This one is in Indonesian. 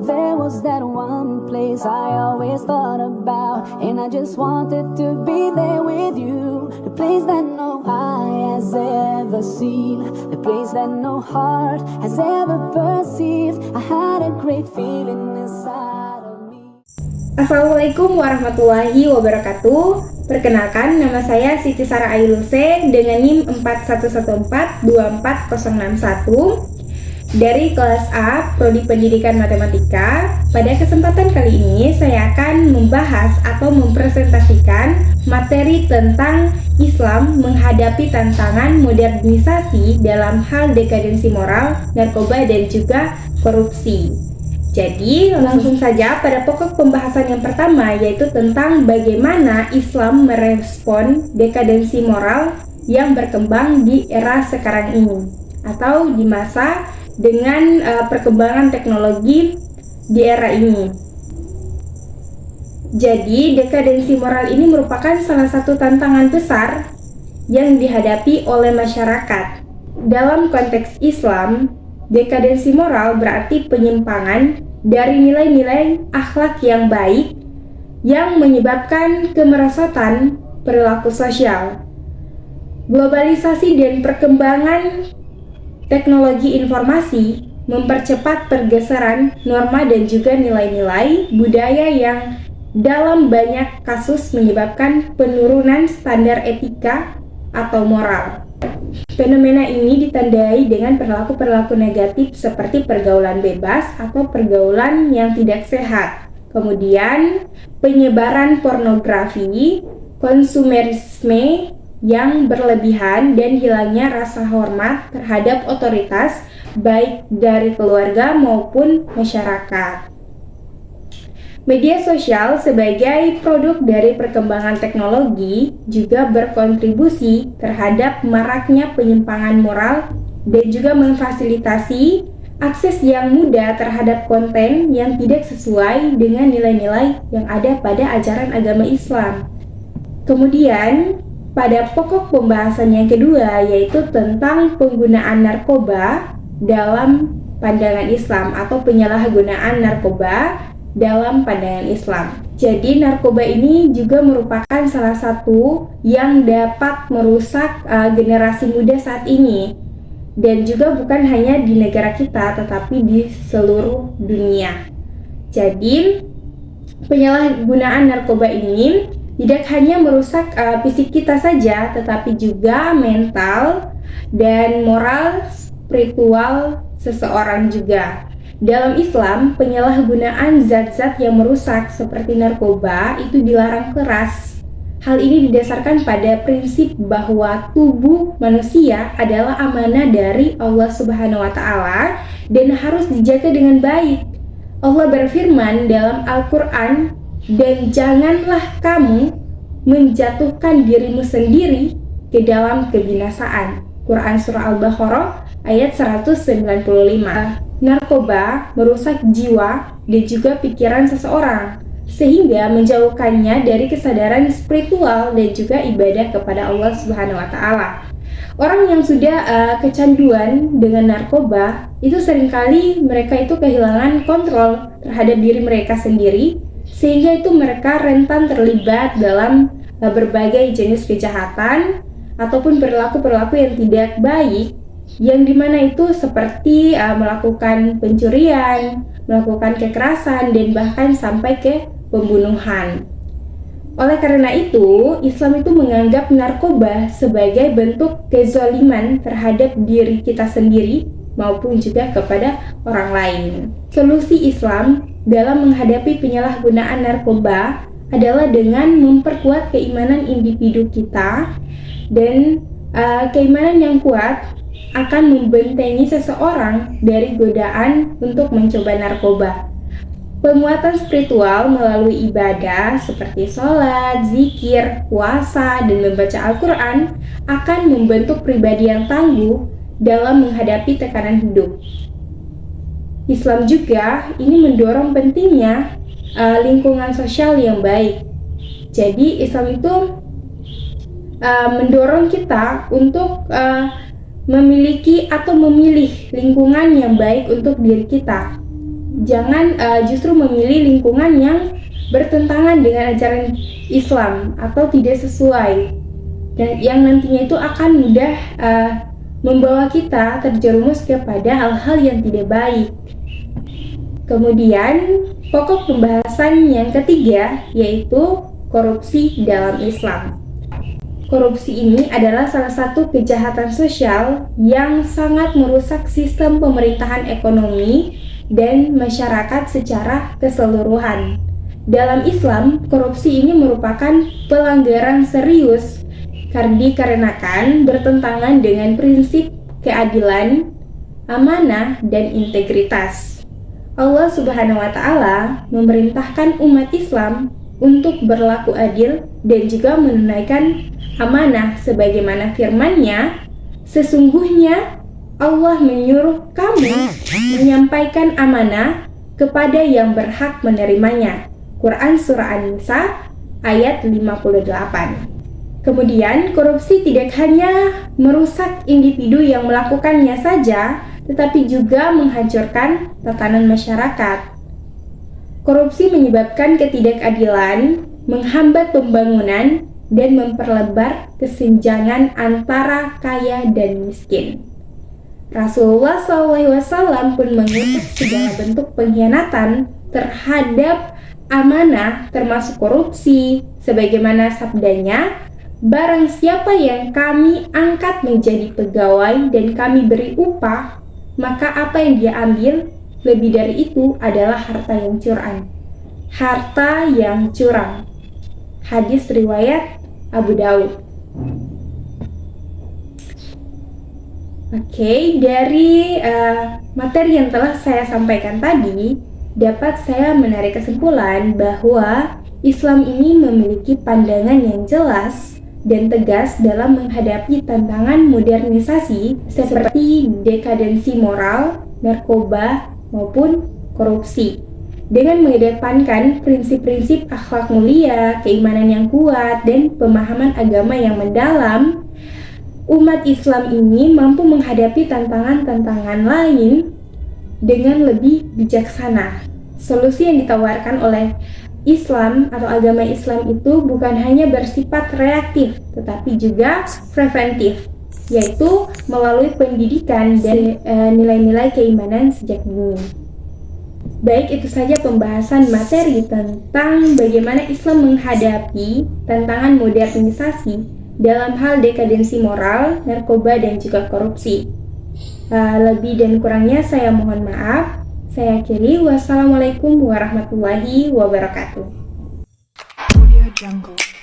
There was that one place I always thought about, and I just wanted to be there with you. The place that no eye has ever seen, the place that no heart has ever perceived. I had a great feeling inside of me. Assalamualaikum warahmatullahi wabarakatuh. Perkenalkan, nama saya Siti Sarah Ailuse dengan NIM 4114246061 dari kelas A, Prodi Pendidikan Matematika. Pada kesempatan kali ini, saya akan membahas atau mempresentasikan materi tentang Islam menghadapi tantangan modernisasi dalam hal dekadensi moral, narkoba, dan juga korupsi. Jadi, langsung saja pada pokok pembahasan yang pertama, yaitu tentang bagaimana Islam merespon dekadensi moral yang berkembang di era sekarang ini, atau di masa dengan perkembangan teknologi di era ini. Jadi, dekadensi moral ini merupakan salah satu tantangan besar yang dihadapi oleh masyarakat. Dalam konteks Islam, dekadensi moral berarti penyimpangan dari nilai-nilai akhlak yang baik yang menyebabkan kemerosotan perilaku sosial. Globalisasi dan perkembangan teknologi informasi mempercepat pergeseran norma dan juga nilai-nilai budaya yang dalam banyak kasus menyebabkan penurunan standar etika atau moral. Fenomena ini ditandai dengan perilaku-perilaku negatif seperti pergaulan bebas atau pergaulan yang tidak sehat. Kemudian, penyebaran pornografi, konsumerisme yang berlebihan, dan hilangnya rasa hormat terhadap otoritas baik dari keluarga maupun masyarakat. Media sosial sebagai produk dari perkembangan teknologi juga berkontribusi terhadap maraknya penyimpangan moral dan juga memfasilitasi akses yang mudah terhadap konten yang tidak sesuai dengan nilai-nilai yang ada pada ajaran agama Islam. Kemudian, pada pokok pembahasan yang kedua, yaitu tentang penggunaan narkoba dalam pandangan Islam atau penyalahgunaan narkoba dalam pandangan Islam. Jadi, narkoba ini juga merupakan salah satu yang dapat merusak generasi muda saat ini, dan juga bukan hanya di negara kita, tetapi di seluruh dunia. Jadi, penyalahgunaan narkoba ini tidak hanya merusak fisik kita saja, tetapi juga mental dan moral spiritual seseorang juga. Dalam Islam, penyalahgunaan zat-zat yang merusak seperti narkoba itu dilarang keras. Hal ini didasarkan pada prinsip bahwa tubuh manusia adalah amanah dari Allah Subhanahu wa Ta'ala dan harus dijaga dengan baik. Allah berfirman dalam Al-Quran, "Dan janganlah kamu menjatuhkan dirimu sendiri ke dalam kebinasaan." Quran Surah Al-Baqarah ayat 195. Narkoba merusak jiwa dan juga pikiran seseorang, sehingga menjauhkannya dari kesadaran spiritual dan juga ibadah kepada Allah Subhanahu wa Ta'ala. Orang yang sudah kecanduan dengan narkoba, itu seringkali mereka itu kehilangan kontrol terhadap diri mereka sendiri, sehingga itu mereka rentan terlibat dalam berbagai jenis kejahatan ataupun perilaku-perilaku yang tidak baik, yang dimana itu seperti melakukan pencurian, melakukan kekerasan, dan bahkan sampai ke pembunuhan. Oleh karena itu, Islam itu menganggap narkoba sebagai bentuk kezaliman terhadap diri kita sendiri maupun juga kepada orang lain. Solusi Islam dalam menghadapi penyalahgunaan narkoba adalah dengan memperkuat keimanan individu kita, dan keimanan yang kuat akan membentengi seseorang dari godaan untuk mencoba narkoba. Penguatan spiritual melalui ibadah seperti sholat, zikir, puasa, dan membaca Al-Quran akan membentuk pribadi yang tangguh dalam menghadapi tekanan hidup. Islam juga ini mendorong pentingnya lingkungan sosial yang baik. Jadi Islam itu mendorong kita untuk memiliki atau memilih lingkungan yang baik untuk diri kita. jangan justru memilih lingkungan yang bertentangan dengan ajaran Islam atau tidak sesuai, dan yang nantinya itu akan mudah membawa kita terjerumus kepada hal-hal yang tidak baik. Kemudian pokok pembahasan yang ketiga yaitu korupsi dalam Islam. Korupsi ini adalah salah satu kejahatan sosial yang sangat merusak sistem pemerintahan ekonomi dan masyarakat secara keseluruhan. Dalam Islam, korupsi ini merupakan pelanggaran serius dikarenakan bertentangan dengan prinsip keadilan, amanah, dan integritas. Allah Subhanahu wa Ta'ala memerintahkan umat Islam untuk berlaku adil dan juga menunaikan amanah sebagaimana firman-Nya, sesungguhnya Allah menyuruh kamu menyampaikan amanah kepada yang berhak menerimanya. Quran Surah An-Nisa ayat 58. Kemudian, korupsi tidak hanya merusak individu yang melakukannya saja, tetapi juga menghancurkan tatanan masyarakat. Korupsi menyebabkan ketidakadilan, menghambat pembangunan, dan memperlebar kesenjangan antara kaya dan miskin. Rasulullah SAW pun mengutuk segala bentuk pengkhianatan terhadap amanah termasuk korupsi, sebagaimana sabdanya, barang siapa yang kami angkat menjadi pegawai dan kami beri upah, maka apa yang dia ambil lebih dari itu adalah harta yang curang. Harta yang curang. Hadis riwayat Abu Daud. Oke, dari materi yang telah saya sampaikan tadi, dapat saya menarik kesimpulan bahwa Islam ini memiliki pandangan yang jelas dan tegas dalam menghadapi tantangan modernisasi seperti dekadensi moral, narkoba, maupun korupsi. Dengan mengedepankan prinsip-prinsip akhlak mulia, keimanan yang kuat, dan pemahaman agama yang mendalam, umat Islam ini mampu menghadapi tantangan-tantangan lain dengan lebih bijaksana. Solusi yang ditawarkan oleh Islam atau agama Islam itu bukan hanya bersifat reaktif, tetapi juga preventif, yaitu melalui pendidikan dan nilai-nilai keimanan sejak dini. Baik, itu saja pembahasan materi tentang bagaimana Islam menghadapi tantangan modernisasi dalam hal dekadensi moral, narkoba, dan juga korupsi. Lebih dan kurangnya saya mohon maaf. Saya akhiri. Wassalamualaikum warahmatullahi wabarakatuh. Audio Jungle.